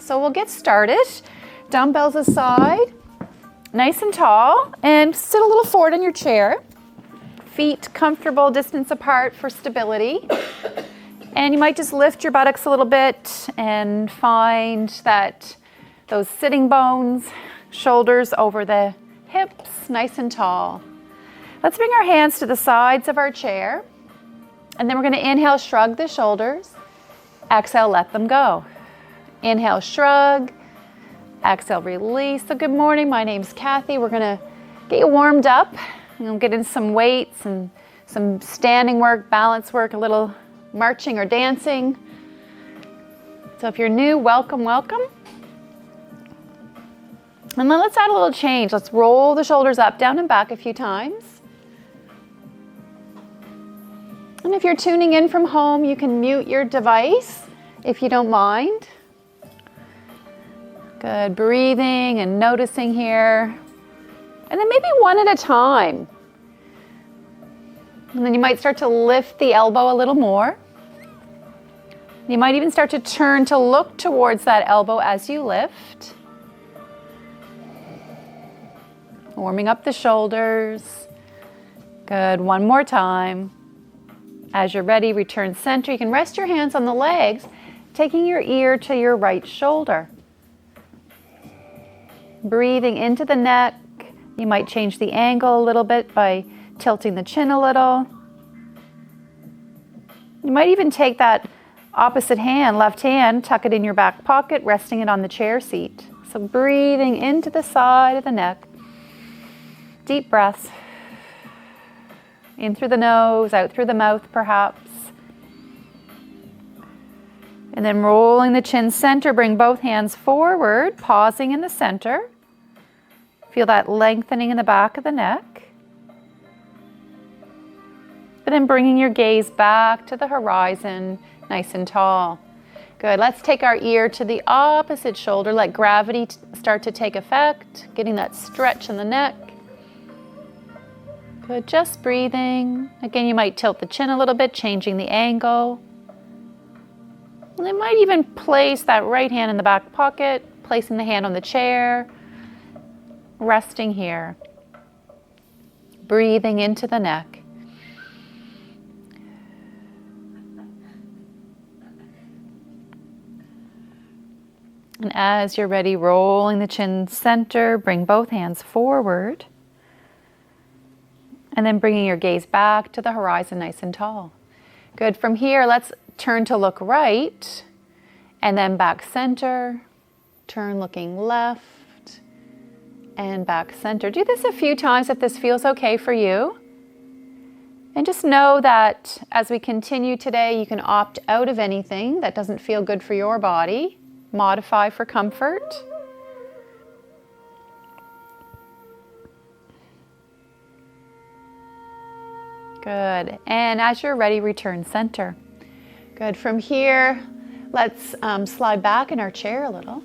So we'll get started. Dumbbells aside, nice and tall, and sit a little forward in your chair. Feet comfortable distance apart for stability. And you might just lift your buttocks a little bit and find that those sitting bones, shoulders over the hips, nice and tall. Let's bring our hands to the sides of our chair. And then we're going to inhale, shrug the shoulders. Exhale, let them go. Inhale, shrug. Exhale, release. So good morning, my name's Cathy. We're going to get you warmed up. We'll get in some weights and some standing work, balance work, a little marching or dancing. So if you're new, welcome, welcome. And then let's add a little change. Let's roll the shoulders up, down, and back a few times. And if you're tuning in from home, you can mute your device if you don't mind. Good, breathing and noticing here. And then maybe one at a time. And then you might start to lift the elbow a little more. You might even start to turn to look towards that elbow as you lift. Warming up the shoulders. Good, one more time. As you're ready, return center. You can rest your hands on the legs, taking your ear to your right shoulder. Breathing into the neck. You might change the angle a little bit by tilting the chin a little. You might even take that opposite hand, left hand, tuck it in your back pocket, resting it on the chair seat. So breathing into the side of the neck. Deep breaths. In through the nose, out through the mouth perhaps. And then rolling the chin center, bring both hands forward, pausing in the center. Feel that lengthening in the back of the neck. And then bringing your gaze back to the horizon, nice and tall. Good, let's take our ear to the opposite shoulder. Let gravity start to take effect, getting that stretch in the neck. Good, just breathing. Again, you might tilt the chin a little bit, changing the angle. And then might even place that right hand in the back pocket, placing the hand on the chair, resting here. Breathing into the neck. And as you're ready, rolling the chin center, bring both hands forward. And then bringing your gaze back to the horizon, nice and tall. Good, from here, let's turn to look right, and then back center, turn looking left, and back center. Do this a few times if this feels okay for you. And just know that as we continue today, you can opt out of anything that doesn't feel good for your body. Modify for comfort. Good. And as you're ready, return center. Good. From here, let's slide back in our chair a little.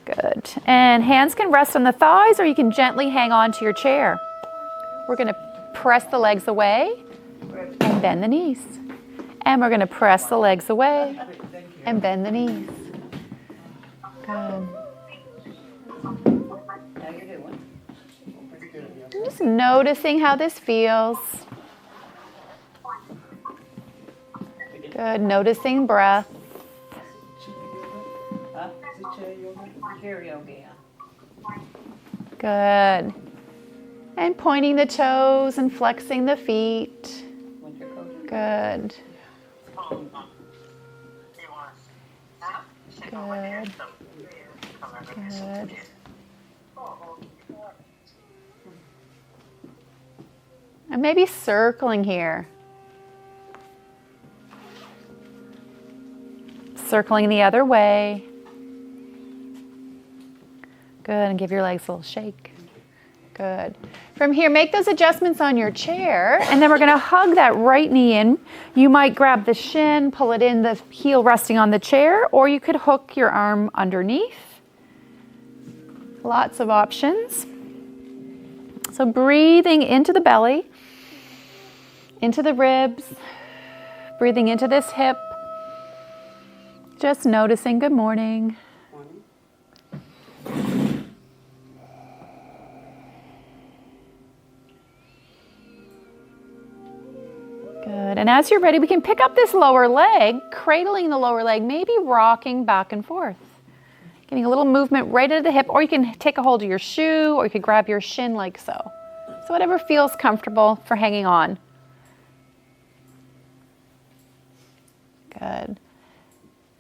Good. And hands can rest on the thighs, or you can gently hang on to your chair. We're going to press the legs away and bend the knees. And we're going to press the legs away and bend the knees. Good. I'm just noticing how this feels. Good. Noticing breath. Good. And pointing the toes and flexing the feet. Good. Good. Good. And maybe circling here. Circling the other way. Good, and give your legs a little shake. Good. From here, make those adjustments on your chair, and then we're going to hug that right knee in. You might grab the shin, pull it in, the heel resting on the chair, or you could hook your arm underneath. Lots of options. So breathing into the belly, into the ribs, breathing into this hip, Just noticing. Good morning. Good. And as you're ready, we can pick up this lower leg, cradling the lower leg, maybe rocking back and forth. Getting a little movement right at the hip, or you can take a hold of your shoe, or you could grab your shin like so. So whatever feels comfortable for hanging on. Good.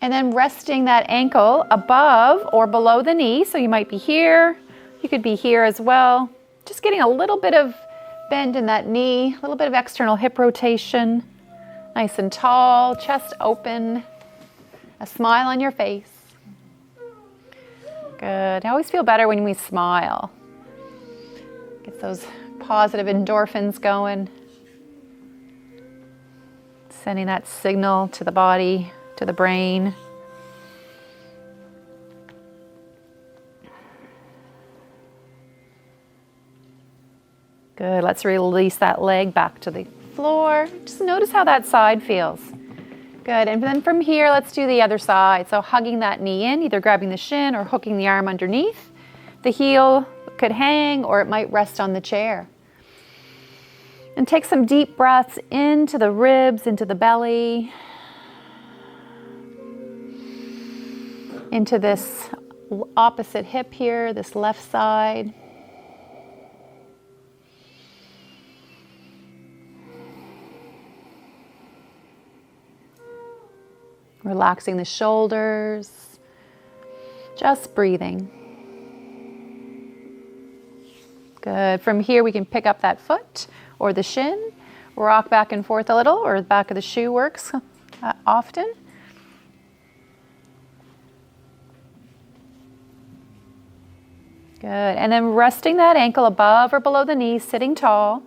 And then resting that ankle above or below the knee. So you might be here, you could be here as well. Just getting a little bit of bend in that knee, a little bit of external hip rotation. Nice and tall, chest open, a smile on your face. Good. I always feel better when we smile. Get those positive endorphins going. Sending that signal to the body, to the brain. Good. Let's release that leg back to the floor. Just notice how that side feels. Good. And then from here, let's do the other side. So hugging that knee in, either grabbing the shin or hooking the arm underneath. The heel could hang or it might rest on the chair. And take some deep breaths into the ribs, into the belly, into this opposite hip here, this left side. Relaxing the shoulders, just breathing. Good. From here, we can pick up that foot or the shin, rock back and forth a little, or the back of the shoe works often. Good. And then resting that ankle above or below the knee, sitting tall,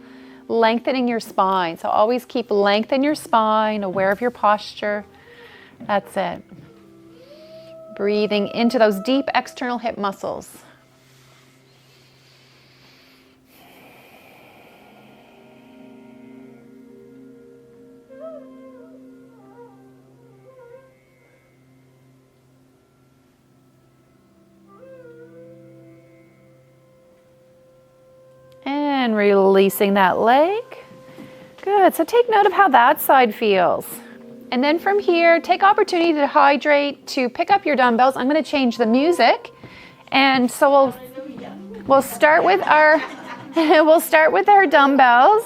lengthening your spine. So always keep length in your spine, aware of your posture. That's it. Breathing into those deep external hip muscles. And releasing that leg. Good. So take note of how that side feels. And then from here, take opportunity to hydrate, to pick up your dumbbells. I'm going to change the music. And so we'll start with our dumbbells.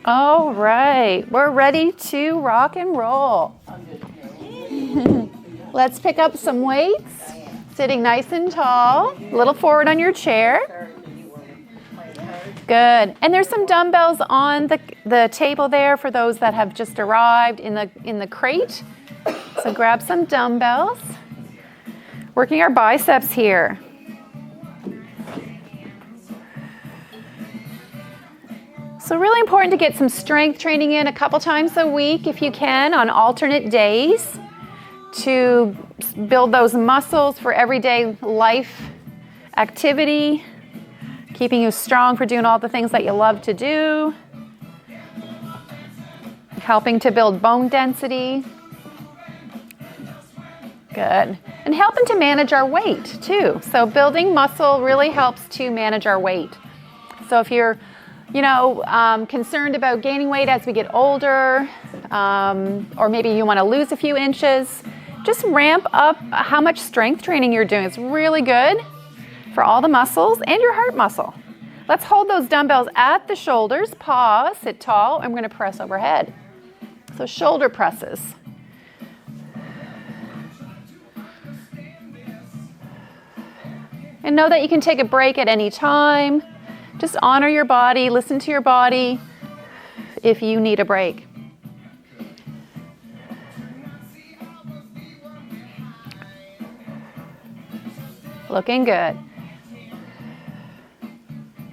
All right, we're ready to rock and roll. Let's pick up some weights. Sitting nice and tall, a little forward on your chair. Good. And there's some dumbbells on the table there for those that have just arrived in the crate. So grab some dumbbells. Working our biceps here. So really important to get some strength training in a couple times a week if you can on alternate days to build those muscles for everyday life activity, keeping you strong for doing all the things that you love to do, helping to build bone density. Good. And helping to manage our weight too. So building muscle really helps to manage our weight. So if you're concerned about gaining weight as we get older, or maybe you want to lose a few inches, just ramp up how much strength training you're doing. It's really good for all the muscles and your heart muscle. Let's hold those dumbbells at the shoulders, pause, sit tall, and we're going to press overhead. So shoulder presses. And know that you can take a break at any time. Just honor your body, listen to your body if you need a break. Looking good.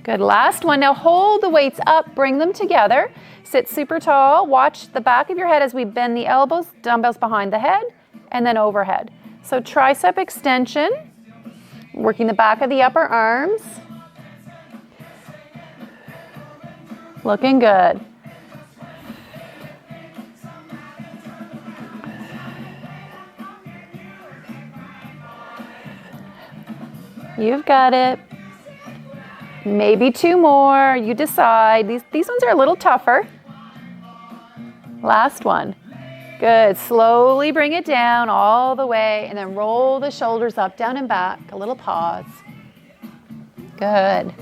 Good, last one. Now hold the weights up, bring them together. Sit super tall, watch the back of your head as we bend the elbows, dumbbells behind the head, and then overhead. So tricep extension, working the back of the upper arms. Looking good. You've got it. Maybe 2 more, you decide. These ones are a little tougher. Last one. Good, slowly bring it down all the way and then roll the shoulders up, down and back, a little pause. Good.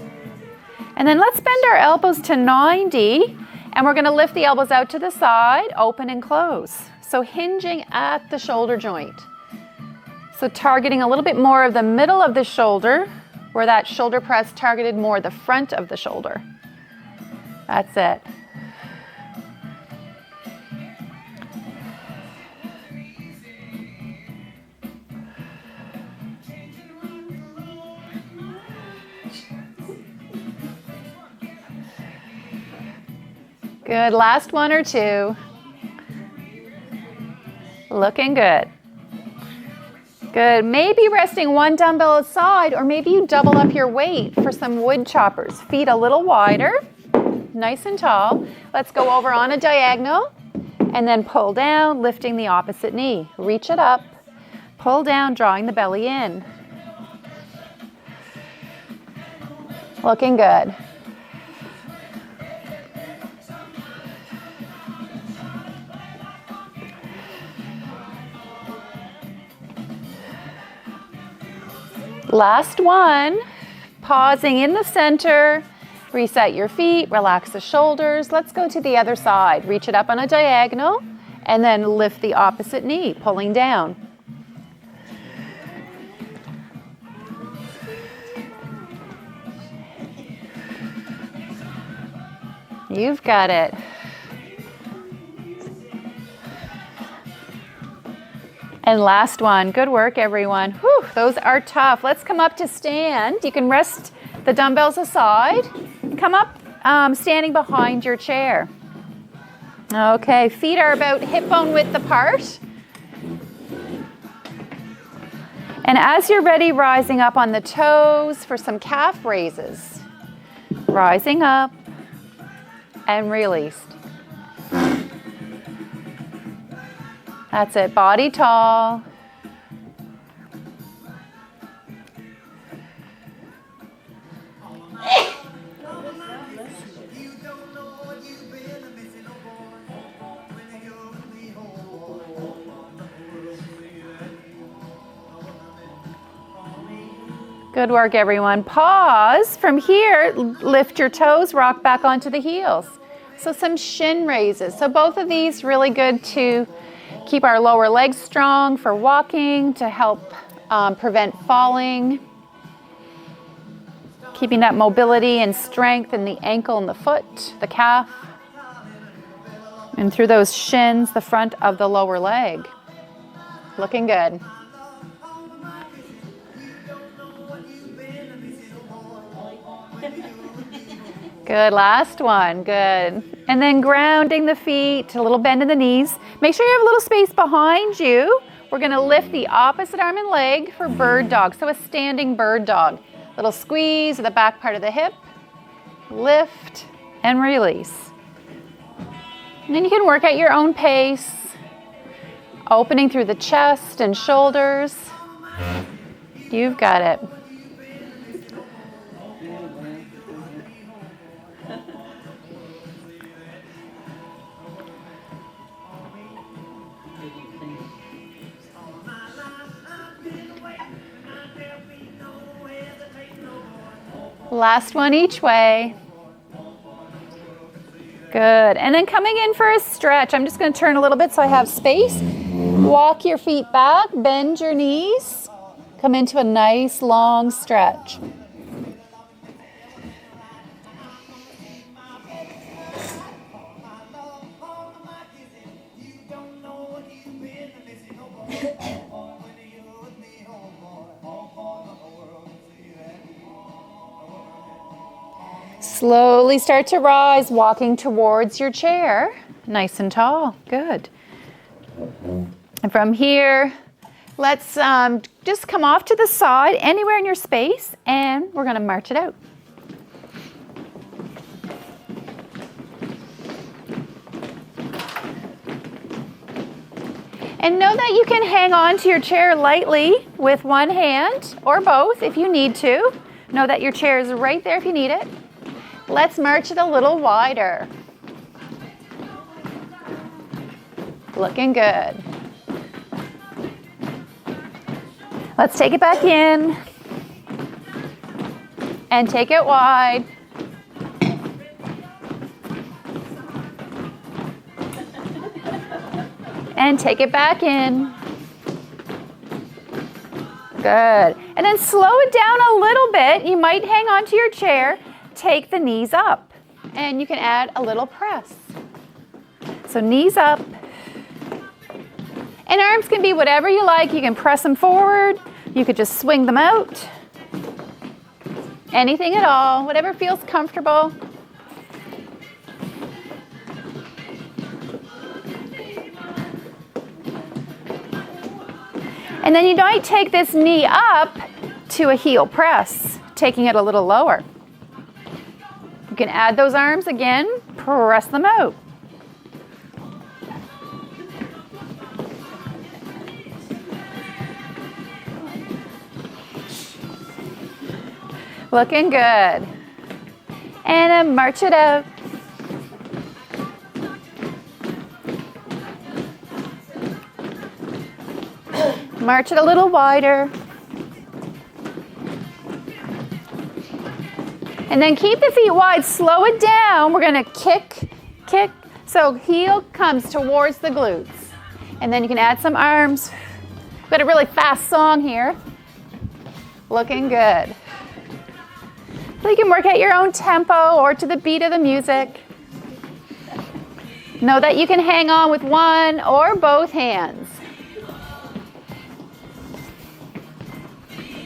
And then let's bend our elbows to 90 and we're gonna lift the elbows out to the side, open and close. So hinging at the shoulder joint. So targeting a little bit more of the middle of the shoulder where that shoulder press targeted more the front of the shoulder. That's it. Good, last 1 or 2. Looking good. Good, maybe resting 1 dumbbell aside or maybe you double up your weight for some wood choppers. Feet a little wider, nice and tall. Let's go over on a diagonal and then pull down, lifting the opposite knee. Reach it up, pull down, drawing the belly in. Looking good. Last one, pausing in the center, reset your feet, relax the shoulders. Let's go to the other side. Reach it up on a diagonal and then lift the opposite knee, pulling down. You've got it. And last one. Good work, everyone. Whew, those are tough. Let's come up to stand. You can rest the dumbbells aside. Come up standing behind your chair. Okay, feet are about hip bone width apart. And as you're ready, rising up on the toes for some calf raises. Rising up and released. That's it, body tall. Good work, everyone. Pause. From here, lift your toes, rock back onto the heels. So some shin raises. So both of these really good to keep our lower legs strong for walking, to help prevent falling. Keeping that mobility and strength in the ankle and the foot, the calf. And through those shins, the front of the lower leg. Looking good. Good, last one, good. And then grounding the feet, a little bend in the knees. Make sure you have a little space behind you. We're gonna lift the opposite arm and leg for bird dog, so a standing bird dog. Little squeeze of the back part of the hip, lift and release. And then you can work at your own pace, opening through the chest and shoulders. You've got it. Last one each way. Good. And then coming in for a stretch. I'm just going to turn a little bit so I have space. Walk your feet back, bend your knees. Come into a nice long stretch. Slowly start to rise, walking towards your chair, nice and tall. Good. And from here, let's just come off to the side, anywhere in your space, and we're going to march it out. And know that you can hang on to your chair lightly with one hand or both if you need to. Know that your chair is right there if you need it. Let's march it a little wider. Looking good. Let's take it back in and take it wide. And take it back in. Good. And then slow it down a little bit. You might hang on to your chair. Take the knees up. And you can add a little press. So knees up. And arms can be whatever you like. You can press them forward. You could just swing them out. Anything at all, whatever feels comfortable. And then you might take this knee up to a heel press, taking it a little lower. You can add those arms again, press them out. Looking good. And then march it out. March it a little wider. And then keep the feet wide, slow it down. We're gonna kick, kick. So heel comes towards the glutes. And then you can add some arms. We've got a really fast song here. Looking good. So you can work at your own tempo or to the beat of the music. Know that you can hang on with one or both hands.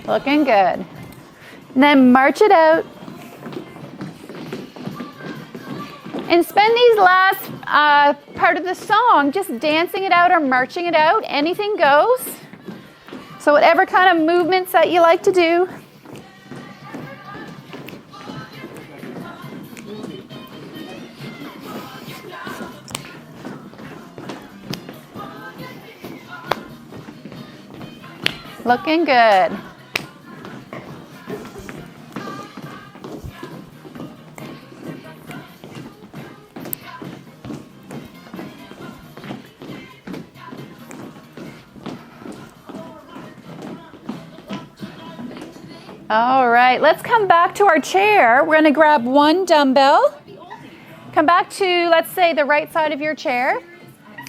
Looking good. And then march it out. And spend these last part of the song just dancing it out or marching it out. Anything goes. So whatever kind of movements that you like to do. Looking good. All right, let's come back to our chair. We're going to grab one dumbbell. Come back to, let's say, the right side of your chair.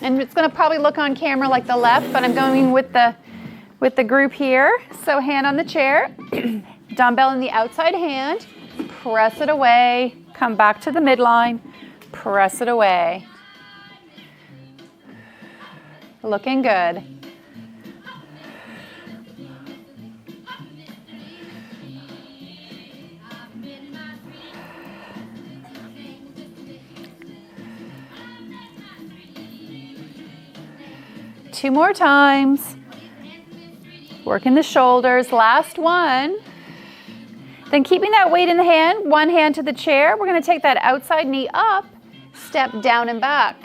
And it's going to probably look on camera like the left, but I'm going with the group here. So hand on the chair, dumbbell in the outside hand, press it away, come back to the midline, press it away. Looking good. Two more times. Working the shoulders. Last one. Then keeping that weight in the hand, one hand to the chair. We're going to take that outside knee up, step down and back.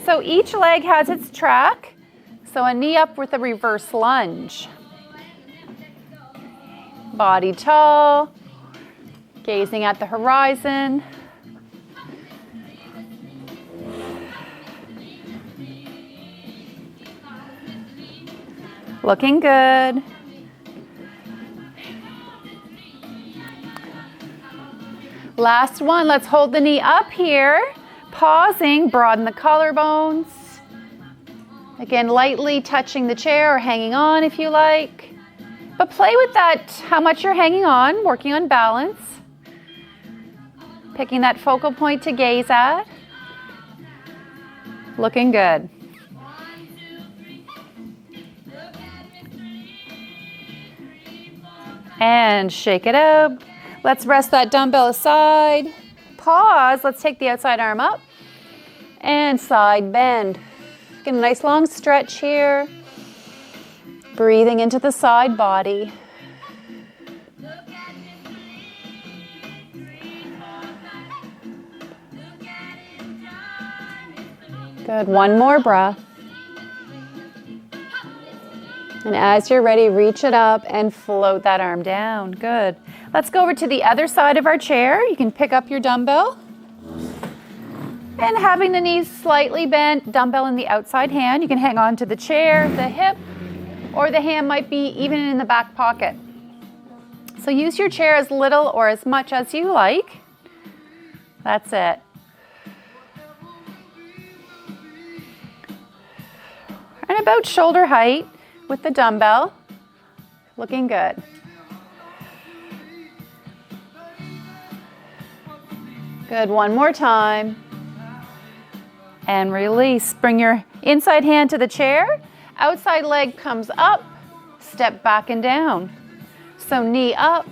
So each leg has its track. So a knee up with a reverse lunge. Body tall, gazing at the horizon. Looking good. Last one, let's hold the knee up here. Pausing, broaden the collarbones. Again, lightly touching the chair or hanging on if you like. But play with that, how much you're hanging on, working on balance. Picking that focal point to gaze at. Looking good. And shake it out. Let's rest that dumbbell aside. Pause. Let's take the outside arm up. And side bend. Get a nice long stretch here. Breathing into the side body. Good. One more breath. And as you're ready, reach it up and float that arm down. Good. Let's go over to the other side of our chair. You can pick up your dumbbell. And having the knees slightly bent, dumbbell in the outside hand. You can hang on to the chair, the hip, or the hand might be even in the back pocket. So use your chair as little or as much as you like. That's it. And about shoulder height with the dumbbell. Looking good. Good, one more time. And release. Bring your inside hand to the chair. Outside leg comes up. Step back and down. So knee up,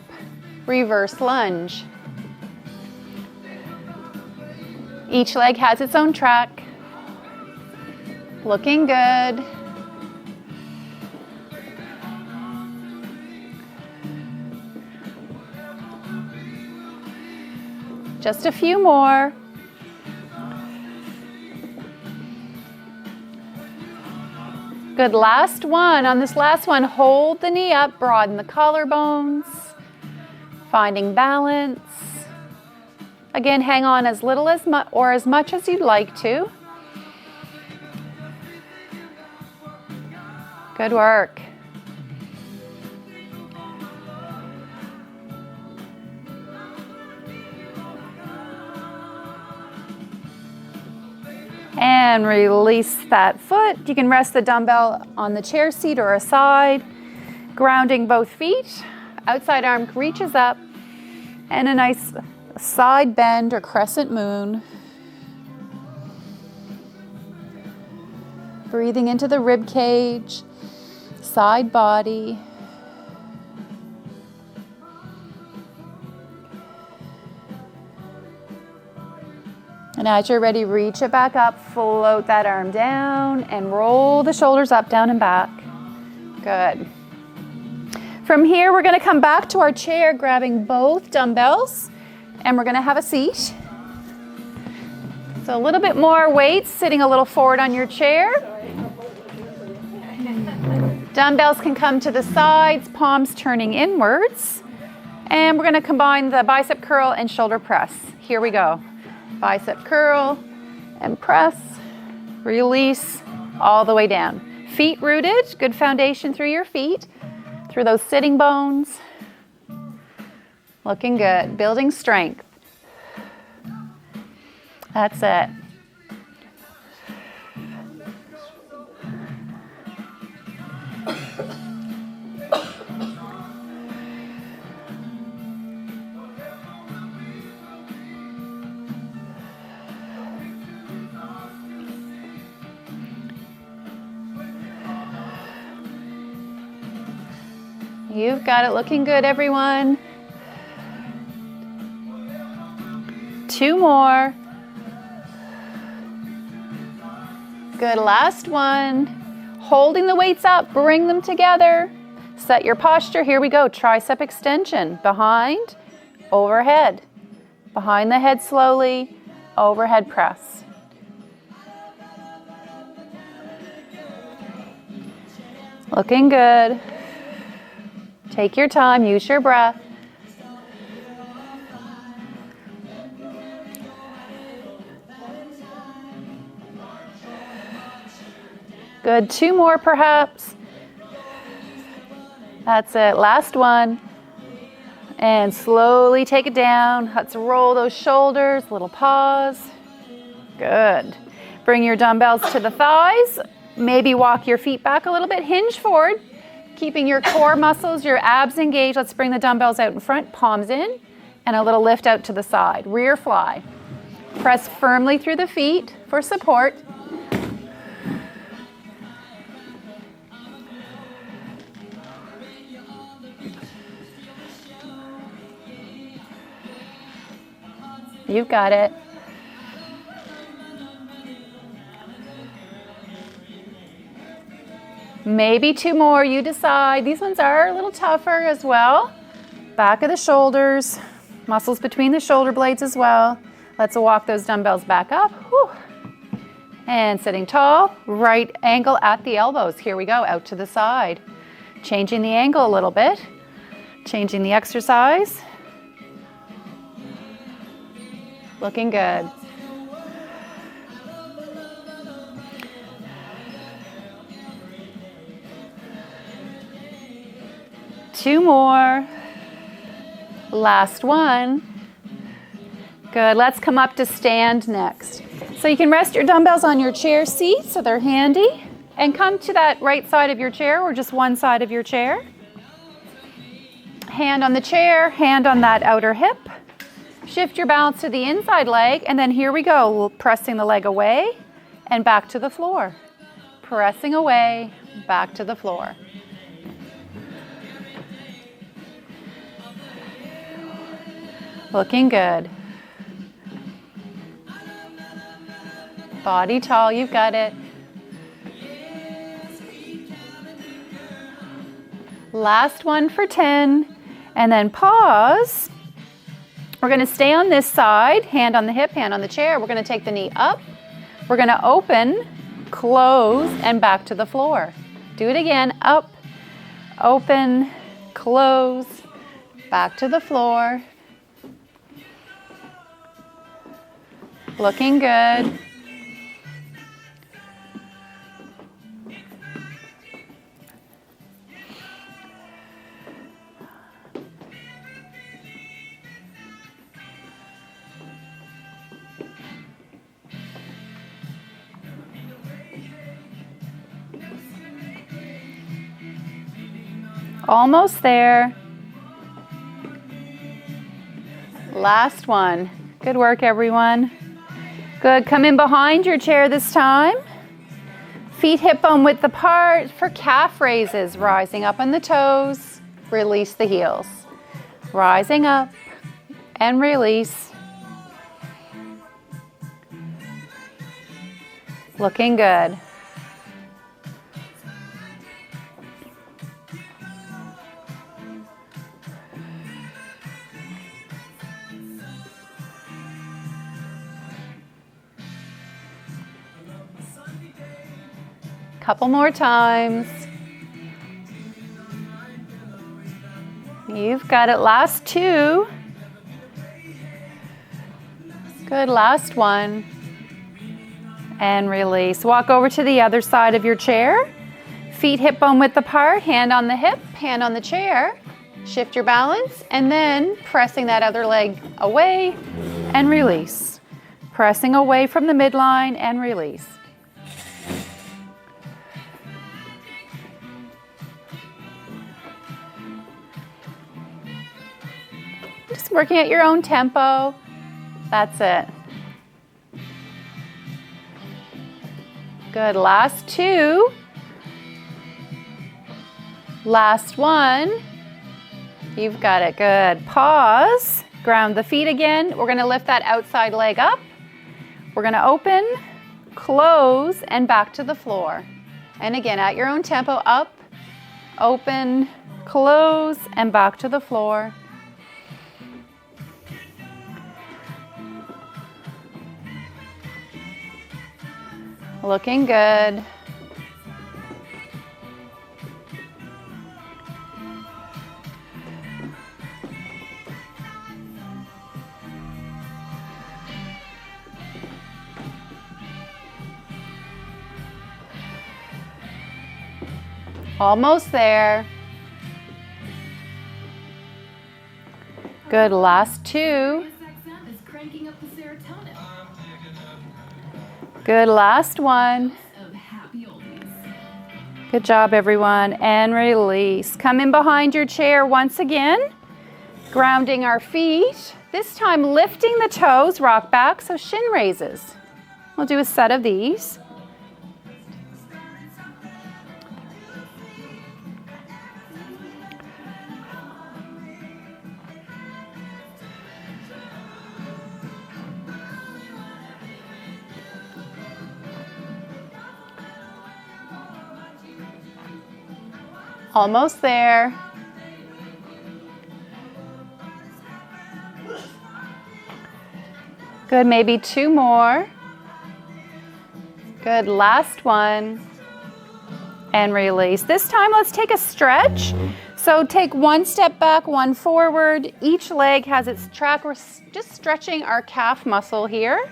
reverse lunge. Each leg has its own track. Looking good. Just a few more. Good, last one. On this last one, hold the knee up, broaden the collarbones, finding balance. Again, hang on as little as or as much as you'd like to. Good work. And release that foot. You can rest the dumbbell on the chair seat or aside, grounding both feet. Outside arm reaches up, and a nice side bend or crescent moon. Breathing into the rib cage, side body. And as you're ready, reach it back up, float that arm down, and roll the shoulders up, down, and back. Good. From here, we're gonna come back to our chair, grabbing both dumbbells, and we're gonna have a seat. So a little bit more weight, sitting a little forward on your chair. Dumbbells can come to the sides, palms turning inwards. And we're gonna combine the bicep curl and shoulder press. Here we go. Bicep curl and press, release all the way down. Feet rooted, good foundation through your feet, through those sitting bones. Looking good, building strength. That's it. You've got it, looking good, everyone. 2 more. Good, last one. Holding the weights up, bring them together. Set your posture, here we go. Tricep extension, behind, overhead. Behind the head slowly, overhead press. Looking good. Take your time, use your breath. Good, 2 more perhaps. That's it, last one. And slowly take it down. Let's roll those shoulders, little pause. Good. Bring your dumbbells to the thighs. Maybe walk your feet back a little bit, hinge forward. Keeping your core muscles, your abs engaged. Let's bring the dumbbells out in front, palms in, and a little lift out to the side. Rear fly. Press firmly through the feet for support. You've got it. Maybe 2 more, you decide. These ones are a little tougher as well. Back of the shoulders, muscles between the shoulder blades as well. Let's walk those dumbbells back up. Whew. And sitting tall, right angle at the elbows. Here we go, out to the side. Changing the angle a little bit. Changing the exercise. Looking good. Two more. Last one. Good. Let's come up to stand next. So you can rest your dumbbells on your chair seat so they're handy. And come to that right side of your chair or just one side of your chair. Hand on the chair, hand on that outer hip. Shift your balance to the inside leg, and then here we go, pressing the leg away and back to the floor. Pressing away, back to the floor. Looking good. Body tall, you've got it. Last one for 10, and then pause. We're going to stay on this side, hand on the hip, hand on the chair. We're going to take the knee up. We're going to open, close, and back to the floor. Do it again, up, open, close, back to the floor. Looking good. Almost there. Last one. Good work, everyone. Good. Come in behind your chair this time. Feet hip bone width apart for calf raises. Rising up on the toes. Release the heels. Rising up and release. Looking good. Couple more times. You've got it. Last two. Good. Last one. And release. Walk over to the other side of your chair. Feet hip bone width apart. Hand on the hip, hand on the chair. Shift your balance and then pressing that other leg away and release. Pressing away from the midline and release. Just working at your own tempo. That's it. Good. Last two. Last one. You've got it. Good. Pause. Ground the feet again. We're going to lift that outside leg up. We're going to open, close, and back to the floor. And again, at your own tempo, up, open, close, and back to the floor. Looking good. Almost there. Good. Last two. Good. Last one. Good job, everyone. And release. Come in behind your chair once again. Grounding our feet. This time lifting the toes, rock back, so shin raises. We'll do a set of these. Almost there. Good, maybe two more. Good, last one. and release. This time, let's take a stretch. So take one step back, one forward. Each leg has its track. We're just stretching our calf muscle here,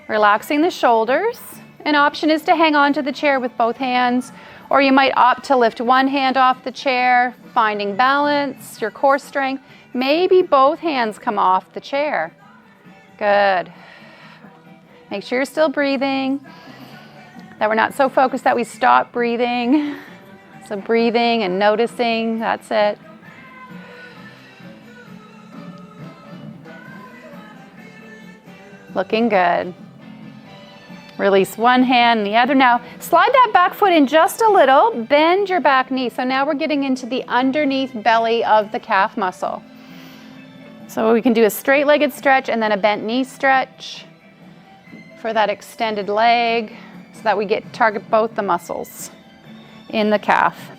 relaxing the shoulders. An option is to hang on to the chair with both hands, or you might opt to lift one hand off the chair, finding balance, your core strength. Maybe both hands come off the chair. Good. Make sure you're still breathing, that we're not so focused that we stop breathing. So breathing and noticing, that's it. Looking good. Release one hand and the other. Now, slide that back foot in just a little, bend your back knee. So now we're getting into the underneath belly of the calf muscle. So we can do a straight-legged stretch and then a bent knee stretch for that extended leg so that we target both the muscles in the calf.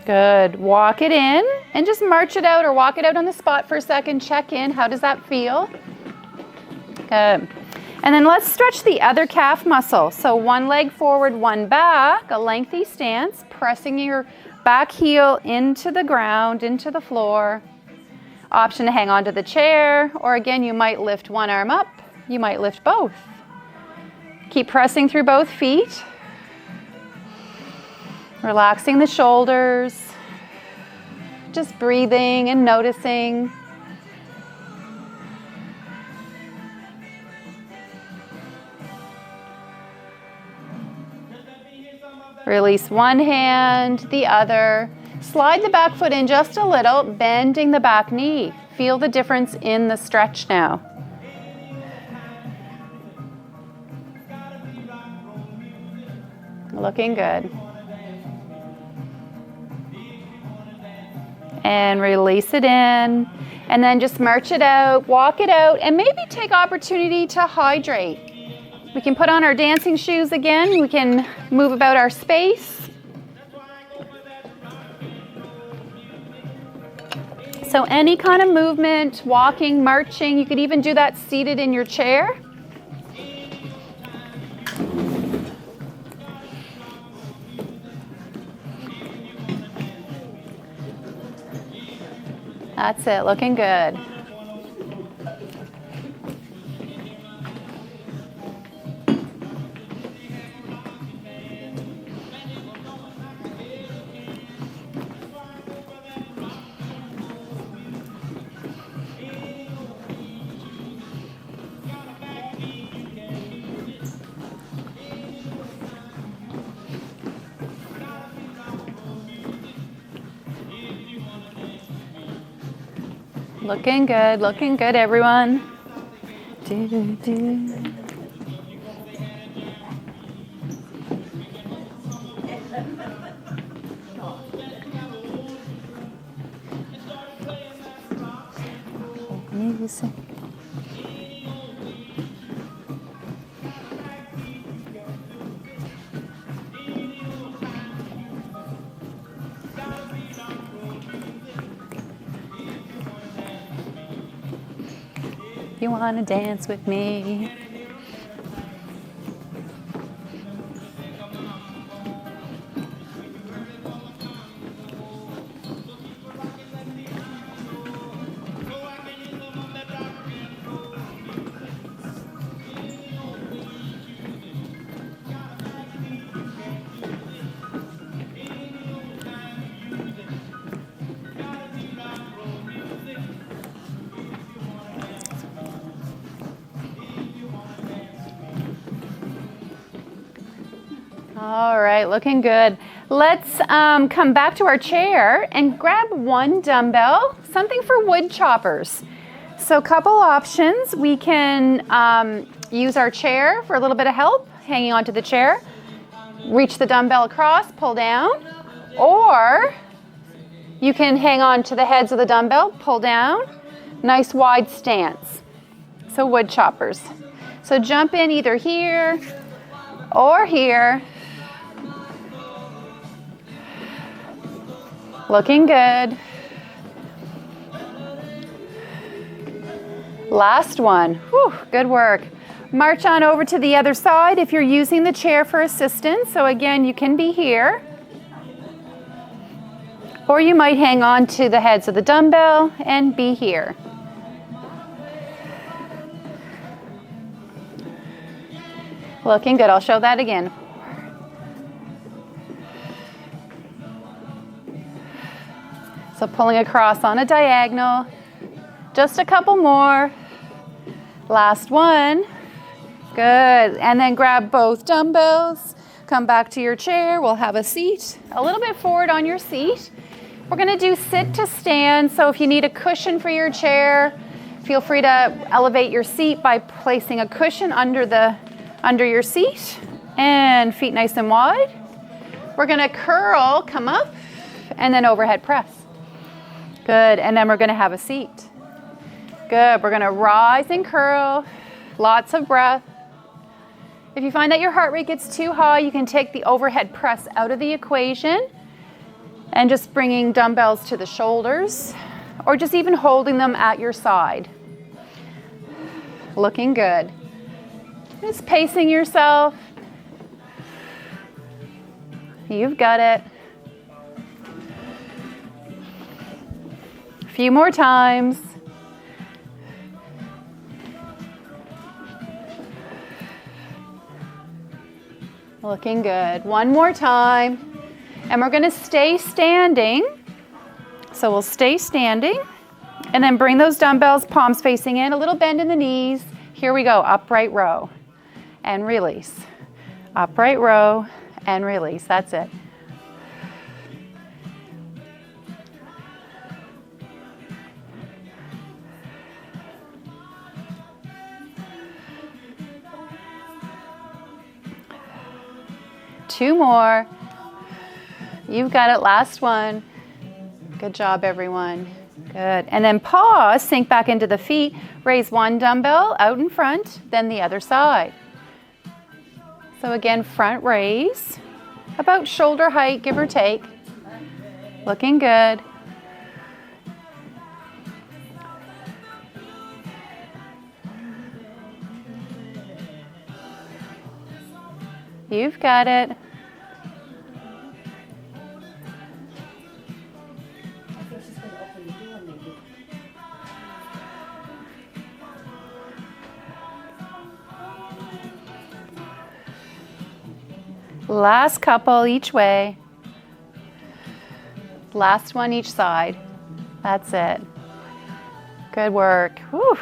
Good. Walk it in and just march it out or walk it out on the spot for a second. Check in. How does that feel? Good. And then let's stretch the other calf muscle. So one leg forward, one back, a lengthy stance, pressing your back heel into the ground, into the floor. Option to hang on to the chair, or again, you might lift one arm up. You might lift both. Keep pressing through both feet. Relaxing the shoulders, just breathing and noticing. Release one hand, the other. Slide the back foot in just a little, bending the back knee. Feel the difference in the stretch now. Looking good. And release it in, and then just march it out, walk it out, and maybe take opportunity to hydrate. We can put on our dancing shoes again. We can move about our space. So any kind of movement, walking, marching, you could even do that seated in your chair. That's it, looking good. Looking good, everyone. Music. You want to dance with me? All right, looking good. Let's come back to our chair and grab one dumbbell, something for wood choppers. So a couple options. We can use our chair for a little bit of help, hanging onto the chair. Reach the dumbbell across, pull down, or you can hang on to the heads of the dumbbell, pull down. Nice wide stance. So wood choppers. So jump in either here or here. Looking good. Last one. Whew, good work. March on over to the other side if you're using the chair for assistance. So again, you can be here. Or you might hang on to the heads of the dumbbell and be here. Looking good. I'll show that again. So pulling across on a diagonal. Just a couple more. Last one. Good. And then grab both dumbbells. Come back to your chair. We'll have a seat. A little bit forward on your seat. We're going to do sit to stand. So if you need a cushion for your chair, feel free to elevate your seat by placing a cushion under your seat. And feet nice and wide. We're going to curl, come up, and then overhead press. Good. And then we're going to have a seat. Good. We're going to rise and curl. Lots of breath. If you find that your heart rate gets too high, you can take the overhead press out of the equation and just bringing dumbbells to the shoulders or just even holding them at your side. Looking good. Just pacing yourself. You've got it. A few more times. Looking good. One more time. And we're going to stay standing. So we'll stay standing. And then bring those dumbbells, palms facing in, a little bend in the knees. Here we go. Upright row. And release. Upright row and release. That's it. Two more. You've got it. Last one. Good job, everyone. Good. And then pause, sink back into the feet. Raise one dumbbell out in front, then the other side. So again, front raise. About shoulder height, give or take. Looking good. You've got it. Last couple each way. Last one each side. That's it. Good work. Whew.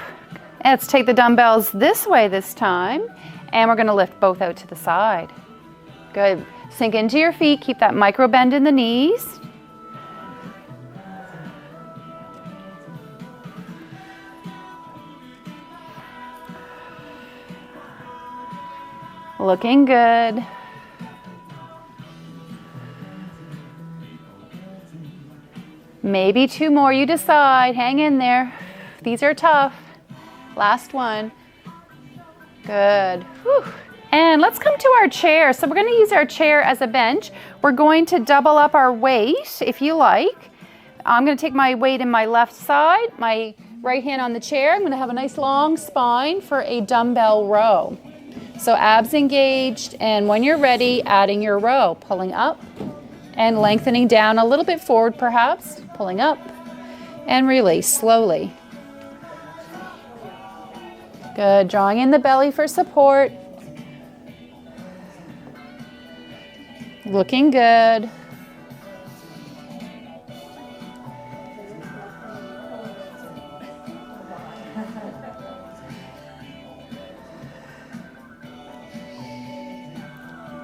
Let's take the dumbbells this way this time. And we're going to lift both out to the side. Good. Sink into your feet. Keep that micro bend in the knees. Looking good. Maybe two more, you decide. Hang in there. These are tough. Last one. Good. Whew. And let's come to our chair. So we're going to use our chair as a bench. We're going to double up our weight, if you like. I'm going to take my weight in my left side, my right hand on the chair. I'm going to have a nice long spine for a dumbbell row. So abs engaged, and when you're ready, adding your row, pulling up and lengthening down a little bit forward perhaps, pulling up and release slowly. Good, drawing in the belly for support. Looking good.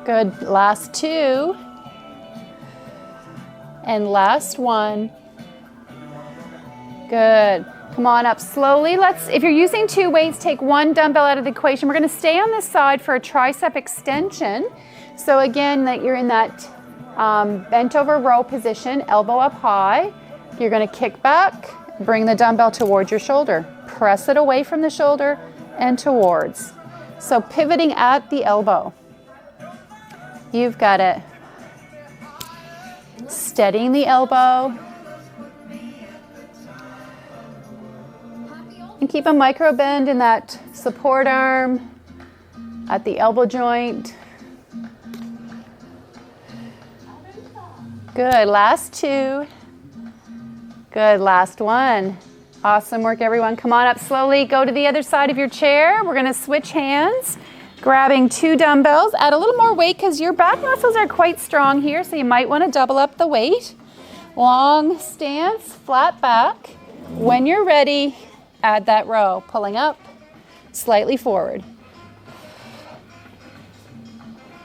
Good, last two. And last one. Good. Come on up slowly. If you're using two weights, take one dumbbell out of the equation. We're going to stay on this side for a tricep extension. So again, that you're in that bent over row position, elbow up high. You're going to kick back, bring the dumbbell towards your shoulder. Press it away from the shoulder and towards. So pivoting at the elbow. You've got it. Steadying the elbow. And keep a micro bend in that support arm. at the elbow joint. Good, last 2. Good, last 1. Awesome work, everyone. Come on up slowly. Go to the other side of your chair. We're gonna switch hands, grabbing 2 dumbbells. Add a little more weight because your back muscles are quite strong here, so you might wanna double up the weight. Long stance, flat back. When you're ready, add that row, pulling up, slightly forward.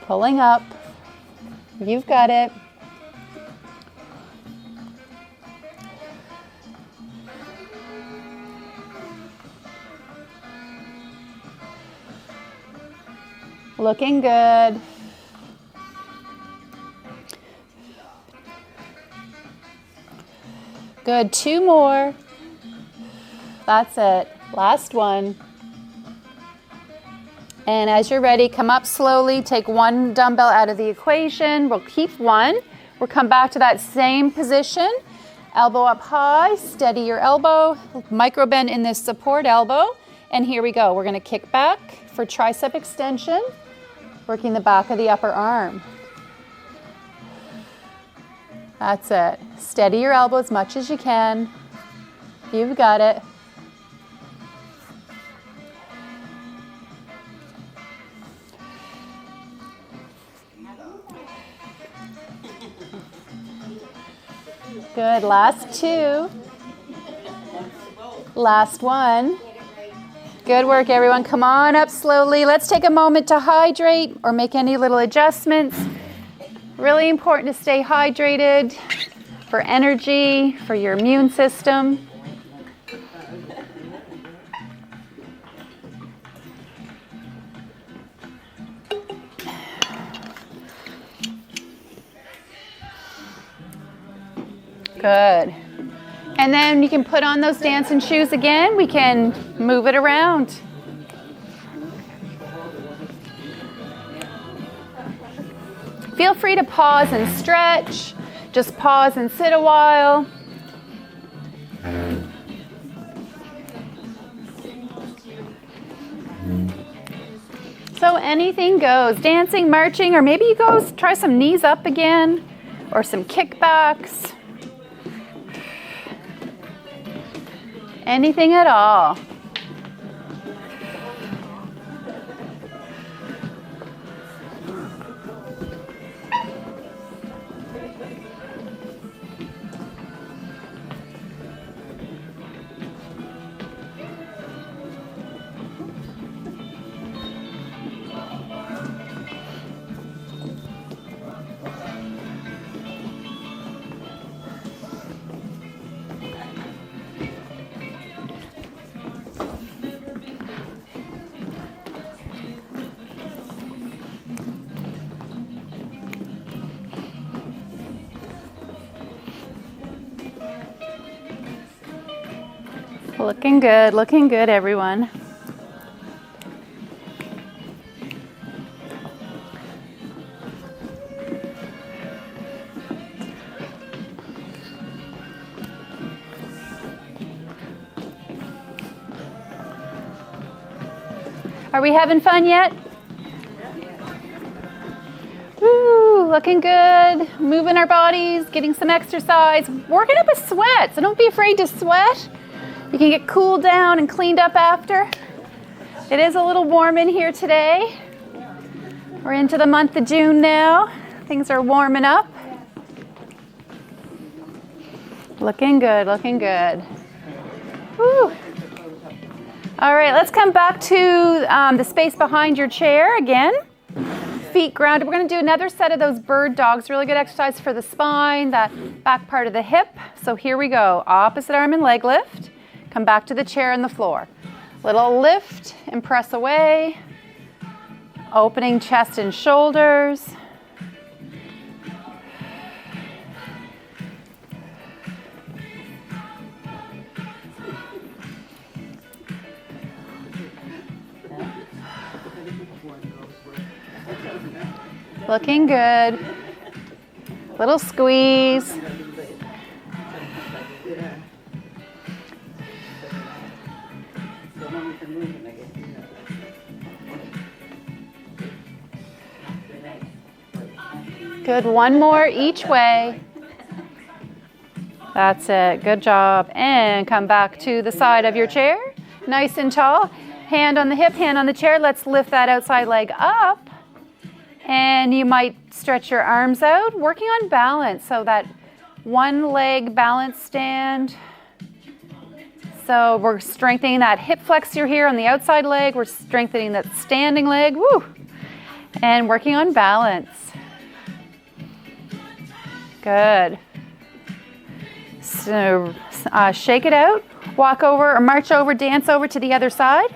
Pulling up. You've got it. Looking good. Good, 2 more. That's it, last 1. And as you're ready, come up slowly, take 1 dumbbell out of the equation. We'll keep 1. We'll come back to that same position. Elbow up high, steady your elbow, micro bend in this support elbow. And here we go, we're gonna kick back for tricep extension, working the back of the upper arm. That's it. Steady your elbow as much as you can. You've got it. Good, last 2. Last 1. Good work, everyone. Come on up slowly. Let's take a moment to hydrate or make any little adjustments. Really important to stay hydrated for energy, for your immune system. Good. And then you can put on those dancing shoes again. We can move it around. Feel free to pause and stretch. Just pause and sit a while. So anything goes. Dancing, marching, or maybe you go try some knees up again or some kickbacks. Anything at all. Looking good, everyone. Are we having fun yet? Woo, looking good. Moving our bodies, getting some exercise, working up a sweat, so don't be afraid to sweat. You can get cooled down and cleaned up after. It is a little warm in here today. We're into the month of June now. Things are warming up. Looking good, looking good. Woo. All right, let's come back to the space behind your chair again. Feet grounded. We're going to do another set of those bird dogs. Really good exercise for the spine, that back part of the hip. So here we go. Opposite arm and leg lift. Come back to the chair and the floor. Little lift and press away. Opening chest and shoulders. Looking good. Little squeeze. Good, one more each way. That's it, good job. And come back to the side of your chair, nice and tall. Hand on the hip, hand on the chair. Let's lift that outside leg up. And you might stretch your arms out, working on balance. So that one leg balance stand. So we're strengthening that hip flexor here on the outside leg. We're strengthening that standing leg. Woo! And working on balance. Good. So shake it out, walk over or march over, dance over to the other side.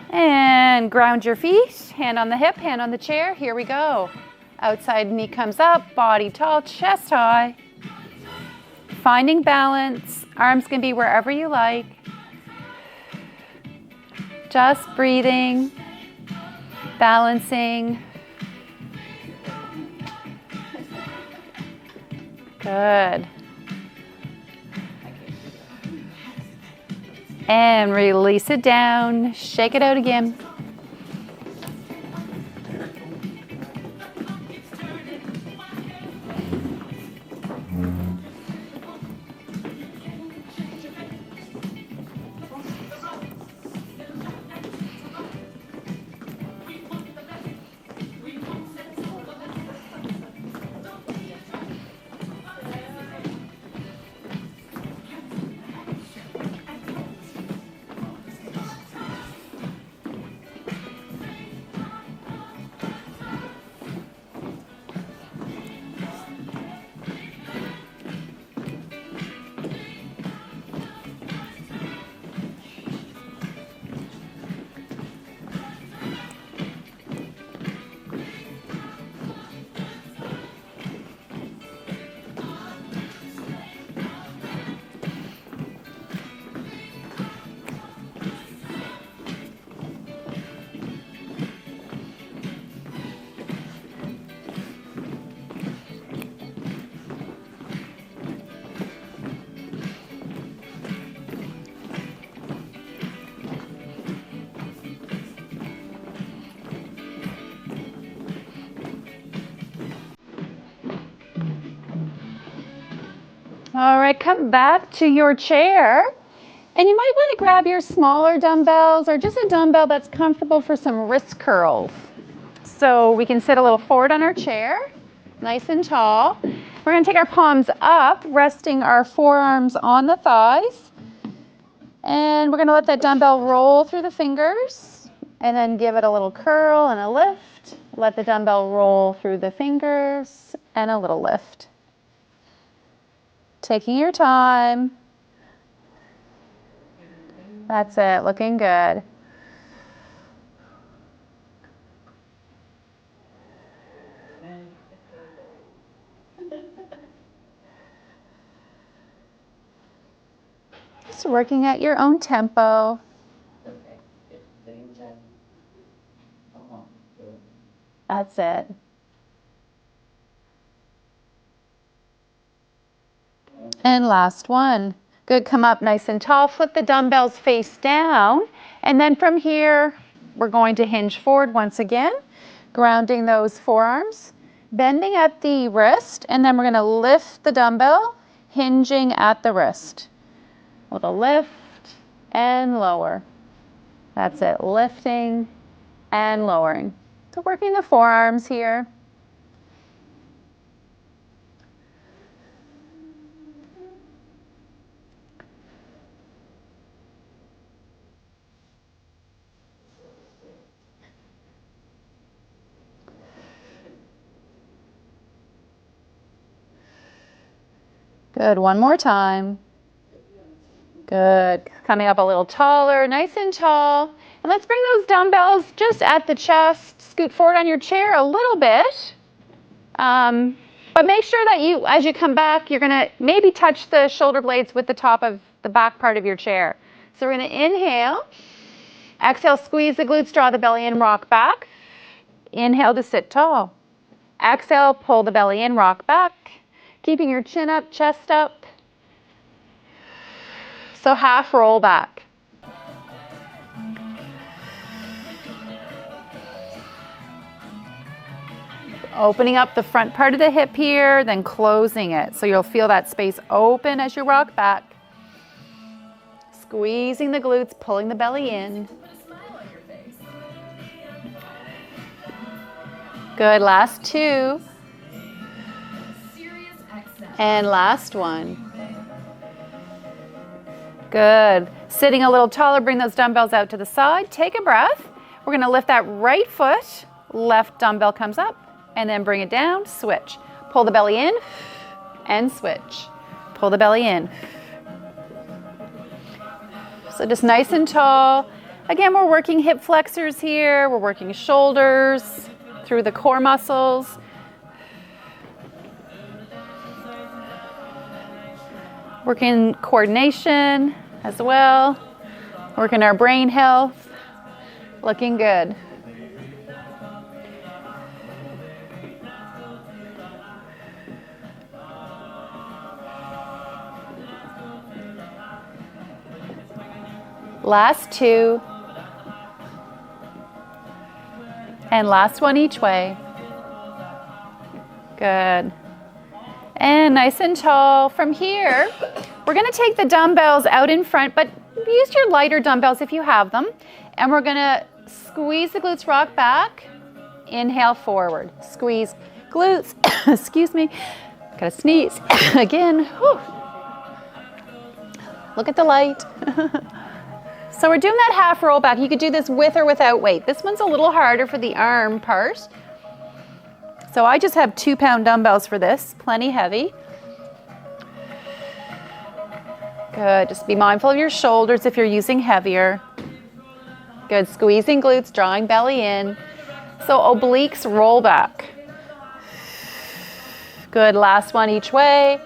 And ground your feet, hand on the hip, hand on the chair. Here we go. Outside knee comes up, body tall, chest high. Finding balance. Arms can be wherever you like. Just breathing, balancing. Good. And release it down. Shake it out again. All right, come back to your chair. And you might want to grab your smaller dumbbells or just a dumbbell that's comfortable for some wrist curls. So we can sit a little forward on our chair, nice and tall. We're going to take our palms up, resting our forearms on the thighs. And we're going to let that dumbbell roll through the fingers and then give it a little curl and a lift. Let the dumbbell roll through the fingers and a little lift. Taking your time. That's it, looking good. Just working at your own tempo. That's it. And last one. Good, come up nice and tall. Flip the dumbbells face down. And then from here, we're going to hinge forward once again, grounding those forearms, bending at the wrist, and then we're going to lift the dumbbell, hinging at the wrist. A little lift and lower. That's it, lifting and lowering. So working the forearms here. Good, one more time. Good, coming up a little taller, nice and tall. And let's bring those dumbbells just at the chest. Scoot forward on your chair a little bit. But make sure that you, as you come back, you're gonna maybe touch the shoulder blades with the top of the back part of your chair. So we're gonna inhale, exhale, squeeze the glutes, draw the belly in, rock back. Inhale to sit tall. Exhale, pull the belly in, rock back. Keeping your chin up, chest up. So half roll back. Opening up the front part of the hip here, then closing it. So you'll feel that space open as you rock back. Squeezing the glutes, pulling the belly in. Good, last two. And last one. Good. Sitting a little taller, bring those dumbbells out to the side. Take a breath. We're gonna lift that right foot. Left dumbbell comes up. And then bring it down, switch. Pull the belly in and switch. Pull the belly in. So just nice and tall. Again, we're working hip flexors here. We're working shoulders through the core muscles. Working coordination as well. Working our brain health. Looking good. Last two. And last one each way. Good. And nice and tall. From here, we're going to take the dumbbells out in front, but use your lighter dumbbells if you have them. And we're going to squeeze the glutes, rock back. Inhale forward. Squeeze glutes. Excuse me. Gotta sneeze. Again. Whew. Look at the light. So we're doing that half roll back. You could do this with or without weight. This one's a little harder for the arm part. So I just have 2-pound dumbbells for this, plenty heavy. Good, just be mindful of your shoulders if you're using heavier. Good, squeezing glutes, drawing belly in. So obliques roll back. Good, last one each way.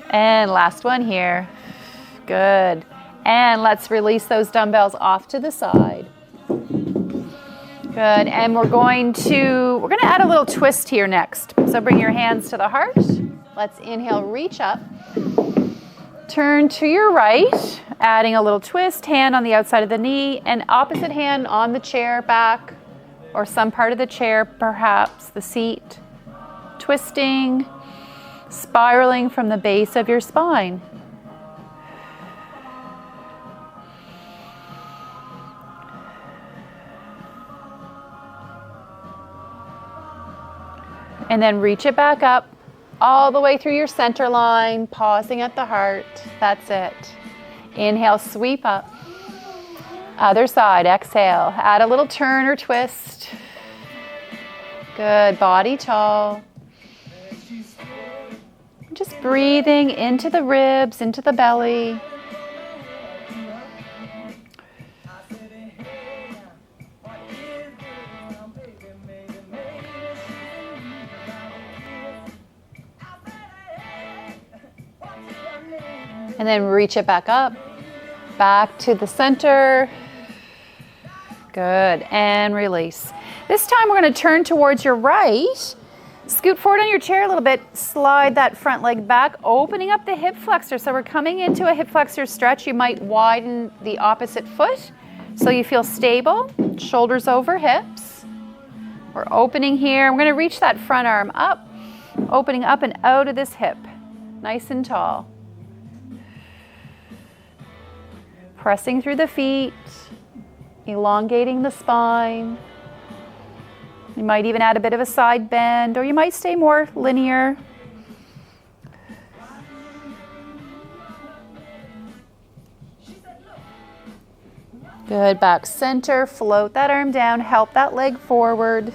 And last one here. Good. And let's release those dumbbells off to the side. Good. And we're going to add a little twist here next. So bring your hands to the heart. Let's inhale, reach up. Turn to your right, adding a little twist, hand on the outside of the knee, and opposite hand on the chair back, or some part of the chair, perhaps the seat. Twisting, spiraling from the base of your spine. And then reach it back up all the way through your center line, pausing at the heart. That's it. Inhale, sweep up. Other side, exhale. Add a little turn or twist. Good, body tall. Just breathing into the ribs, into the belly. And then reach it back up, back to the center. Good, and release. This time we're going to turn towards your right. Scoot forward on your chair a little bit, slide that front leg back, opening up the hip flexor. So we're coming into a hip flexor stretch. You might widen the opposite foot so you feel stable. Shoulders over hips. We're opening here. We're going to reach that front arm up, opening up and out of this hip. Nice and tall. Pressing through the feet, elongating the spine. You might even add a bit of a side bend, or you might stay more linear. Good, back center, float that arm down, help that leg forward.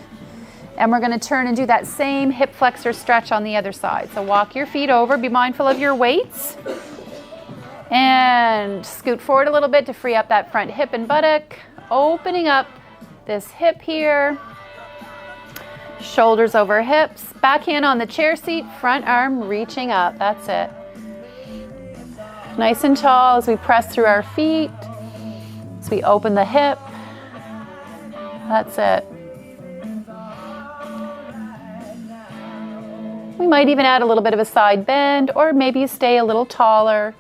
And we're going to turn and do that same hip flexor stretch on the other side. So walk your feet over, be mindful of your weights. And scoot forward a little bit to free up that front hip and buttock. Opening up this hip here. Shoulders over hips. Back hand on the chair seat. Front arm reaching up. That's it. Nice and tall as we press through our feet. As we open the hip. That's it. We might even add a little bit of a side bend, or maybe you stay a little taller.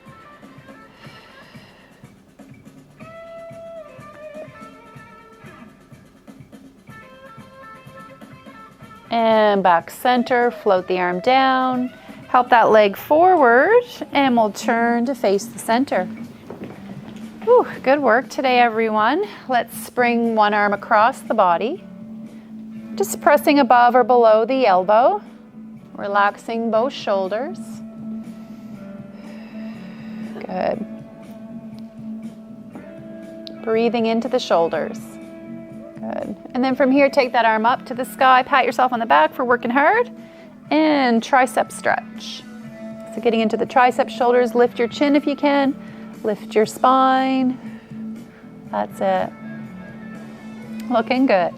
And back center, float the arm down. Help that leg forward, and we'll turn to face the center. Whew, good work today, everyone. Let's bring one arm across the body. Just pressing above or below the elbow. Relaxing both shoulders. Good. Breathing into the shoulders. Good. And then from here, take that arm up to the sky. Pat yourself on the back for working hard. And tricep stretch. So getting into the tricep shoulders, lift your chin if you can. Lift your spine. That's it. Looking good.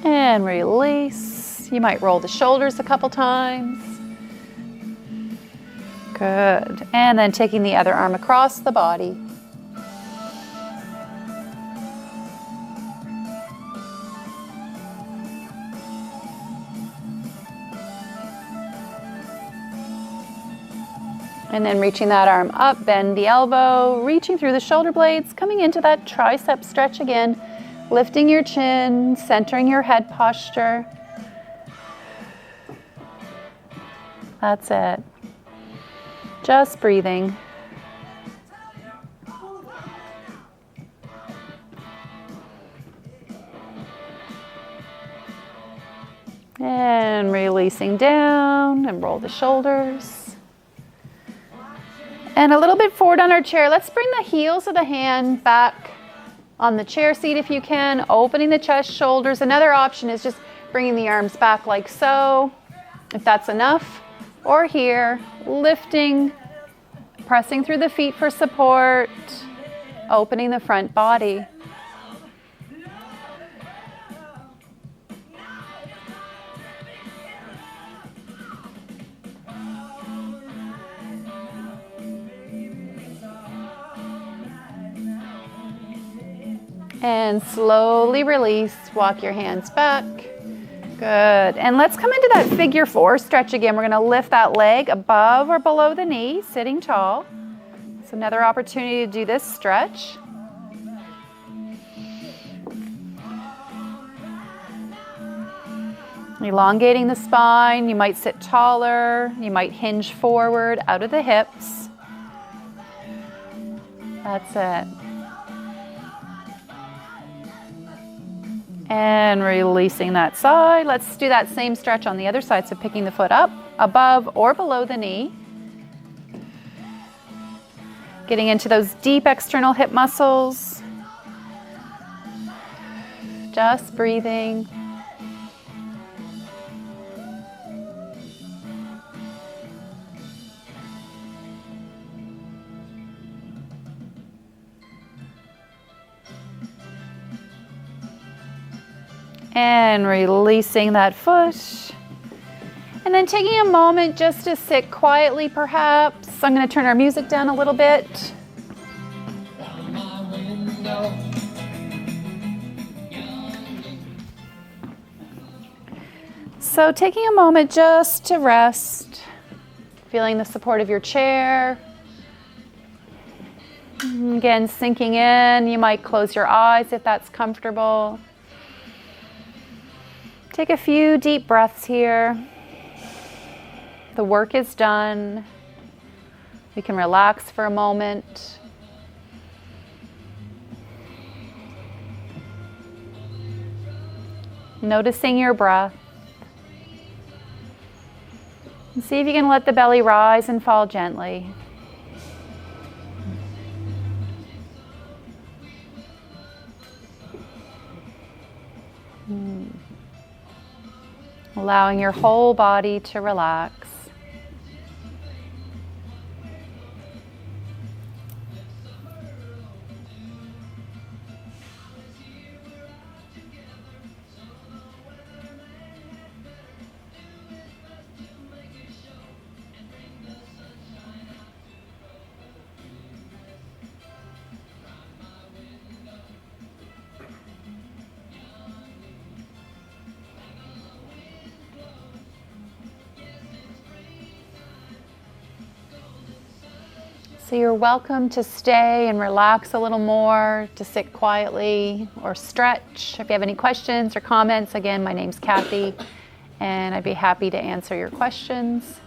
And release. You might roll the shoulders a couple times. Good. And then taking the other arm across the body. And then reaching that arm up, bend the elbow, reaching through the shoulder blades, coming into that tricep stretch again, lifting your chin, centering your head posture. That's it. Just breathing. And releasing down and roll the shoulders. And a little bit forward on our chair. Let's bring the heels of the hand back on the chair seat if you can, opening the chest, shoulders. Another option is just bringing the arms back like so, if that's enough. Or here, lifting, pressing through the feet for support, opening the front body. And slowly release, walk your hands back. Good. And let's come into that figure four stretch again. We're going to lift that leg above or below the knee, sitting tall. It's another opportunity to do this stretch. Elongating the spine. You might sit taller. You might hinge forward out of the hips. That's it. And releasing that side. Let's do that same stretch on the other side. So picking the foot up, above or below the knee. Getting into those deep external hip muscles. Just breathing. And releasing that foot. And then taking a moment just to sit quietly perhaps. I'm going to turn our music down a little bit. So taking a moment just to rest. Feeling the support of your chair. Again, sinking in. You might close your eyes if that's comfortable. Take a few deep breaths here. The work is done. We can relax for a moment. Noticing your breath. And see if you can let the belly rise and fall gently. Allowing your whole body to relax. So you're welcome to stay and relax a little more, to sit quietly or stretch. If you have any questions or comments, again, my name's Cathy, and I'd be happy to answer your questions.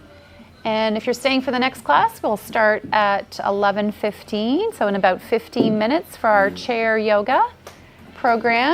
And if you're staying for the next class, we'll start at 11:15, so in about 15 minutes for our chair yoga program.